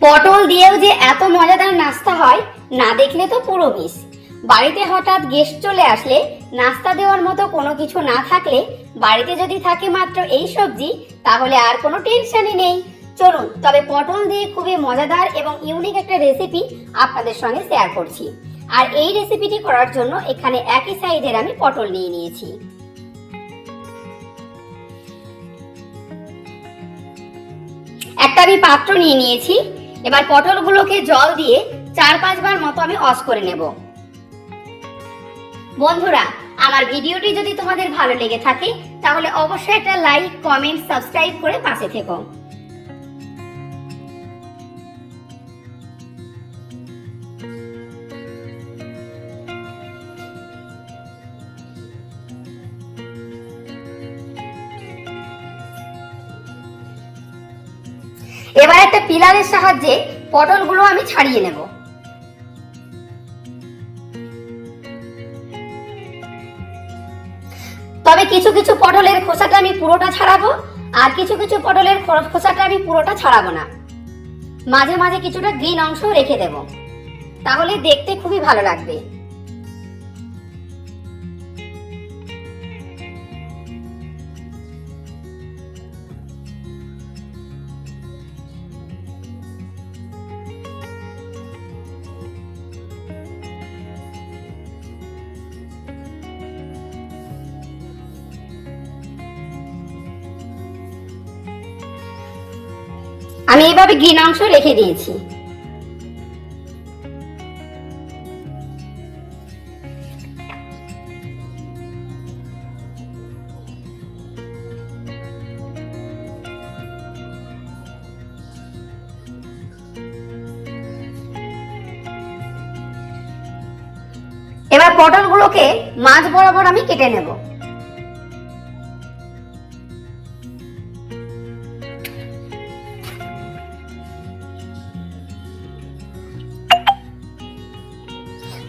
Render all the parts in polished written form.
পটল দিয়েও যে এত মজাদার নাস্তা হয় না দেখলে তো পুরো মিস। বাড়িতে হঠাৎ গেস্ট চলে আসলে নাস্তা দেওয়ার মতো কোনো কিছু না থাকলে বাড়িতে যদি থাকে মাত্র এই সবজি তাহলে আর কোনো টেনশনই নেই। চলুন তবে পটল দিয়ে খুবই মজাদার এবং ইউনিক একটা রেসিপি আপনাদের সঙ্গে শেয়ার করছি। আর এই রেসিপিটি করার জন্য এখানে একই সাইজের আমি পটল নিয়ে নিয়েছি। একটা আমি পাত্র নিয়ে নিয়েছি। এবার পটলগুলোকে জল দিয়ে 4-5 বার মতো আমি ওয়াশ করে নেব। বন্ধুরা, আমার ভিডিওটি যদি তোমাদের ভালো লেগে থাকে তাহলে অবশ্যই একটা লাইক, কমেন্ট, সাবস্ক্রাইব করে পাশে থেকো। এবার একটা পিলারের সাহায্যে পটলগুলো আমি ছাড়িয়ে নেব। তবে কিছু কিছু পটলের খোসাটা আমি পুরোটা ছাড়াবো, আর কিছু কিছু পটলের খোসাটা আমি পুরোটা ছাড়াবো না। মাঝে মাঝে কিছুটা গ্রিন অংশ রেখে দেব, তাহলে দেখতে খুবই ভালো লাগবে। আমি এইভাবে গ্রিন অংশ রেখে দিয়েছি। এবার পটলগুলোকে মাঝ বরাবর আমি কেটে নেব।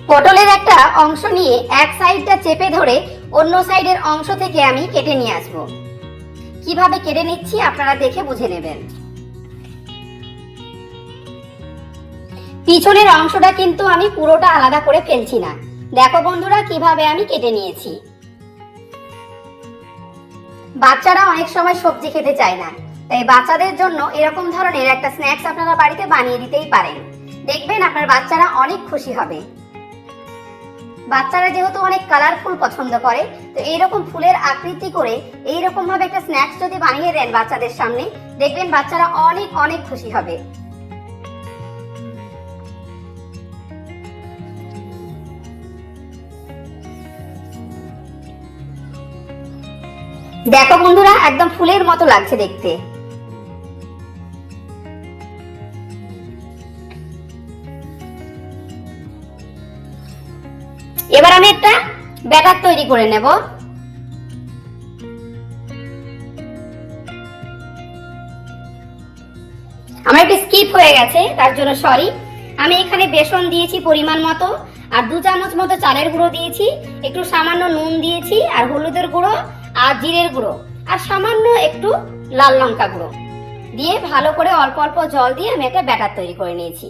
পটলের একটা অংশ নিয়ে এক সাইডটা চেপে ধরে অন্য সাইডের অংশ থেকে আমি কেটে নিয়ে আসব। কিভাবে কেটে নিচ্ছি আপনারা দেখে বুঝে নেবেন। পিছনের অংশটা কিন্তু আমি পুরোটা আলাদা করে ফেলছি না। দেখো বন্ধুরা কিভাবে আমি কেটে নিয়েছি। বাচ্চারা অনেক সময় সবজি খেতে চায় না, তাই বাচ্চাদের জন্য এরকম ধরনের একটা স্ন্যাক্স আপনারা বাড়িতে বানিয়ে দিতেই পারেন। দেখবেন আপনার বাচ্চারা অনেক খুশি হবে। বাচ্চারা যেহেতু অনেক কালারফুল পছন্দ করে, তো এইরকম ফুলের আকৃতি করে এইরকম ভাবে একটা স্ন্যাক্স যদি বানিয়ে দেন বাচ্চাদের সামনে, দেখবেন বাচ্চারা অনেক অনেক খুশি হবে। দেখো বন্ধুরা একদম ফুলের মতো লাগছে দেখতে। এবার আমি একটা ব্যাটার তৈরি করে নেব। আমার একটু স্কিপ হয়ে গেছে, তার জন্য সরি। আমি এখানে বেসন দিয়েছি পরিমাণ মতো, আর 2 চামচ মতো চালের গুঁড়ো দিয়েছি, একটু সামান্য নুন দিয়েছি, আর হলুদের গুঁড়ো আর জিরের গুঁড়ো আর সামান্য একটু লাল লঙ্কা গুঁড়ো দিয়ে ভালো করে অল্প অল্প জল দিয়ে আমি একটা ব্যাটার তৈরি করে নিয়েছি।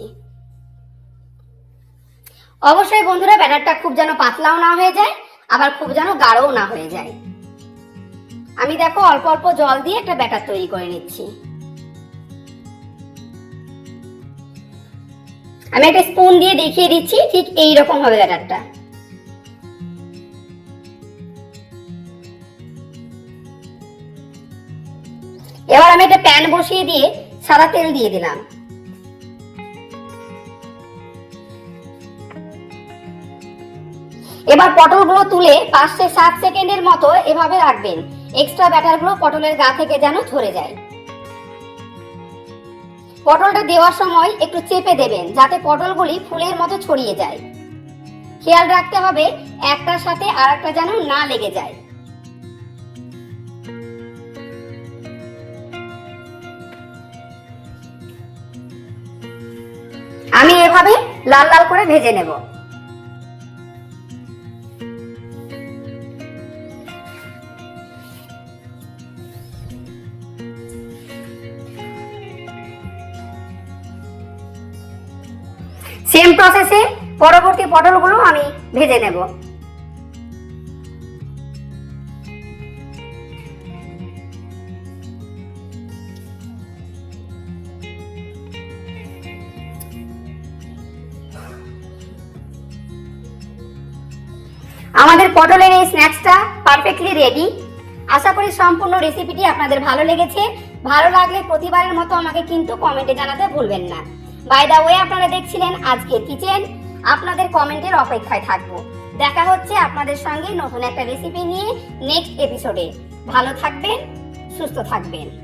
অবশ্যই বন্ধুরা ব্যাটারটা খুব যেন পাতলাও না হয়ে যায়, আবার খুব যেন গাঢ়ও না হয়ে যায়। আমি দেখো অল্প অল্প জল দিয়ে একটা ব্যাটার তৈরি করে নিচ্ছি। আমি একটা স্পুন দিয়ে দেখিয়ে দিচ্ছি, ঠিক এইরকম হবে ব্যাটারটা। এবার আমি একটা প্যান বসিয়ে দিয়ে সাদা তেল দিয়ে দিলাম। এবার পটলগুলো তুলে 5-7 সেকেন্ডের মতো এভাবে রাখবেন, এক্সট্রা ব্যাটারগুলো পটলের গা থেকে যেন ঝরে যায়। পটলটা দেওয়ার সময় একটু চেপে দেবেন যাতে পটলগুলি ফুলের মতো ছড়িয়ে যায়। খেয়াল রাখতে হবে একটার সাথে আরেকটা যেন না লেগে যায়। আমি এভাবে লাল লাল করে ভেজে নেব। সেম প্রসেসে পরবর্তী পটলগুলো আমি ভেজে নেব। আমাদের পটলের এই স্ন্যাক্সটা পারফেক্টলি রেডি। আশা করি সম্পূর্ণ রেসিপিটি আপনাদের ভালো লেগেছে। ভালো লাগলে প্রতিবারের মতো আমাকে কিন্তু কমেন্টে জানাতে ভুলবেন না। বাই দ্য ওয়ে, আপনারা দেখছিলেন আজকের কিচেন। আপনাদের কমেন্টের অপেক্ষায় থাকবো। দেখা হচ্ছে আপনাদের সঙ্গে নতুন একটা রেসিপি নিয়ে নেক্সট এপিসোডে। ভালো থাকবেন, সুস্থ থাকবেন।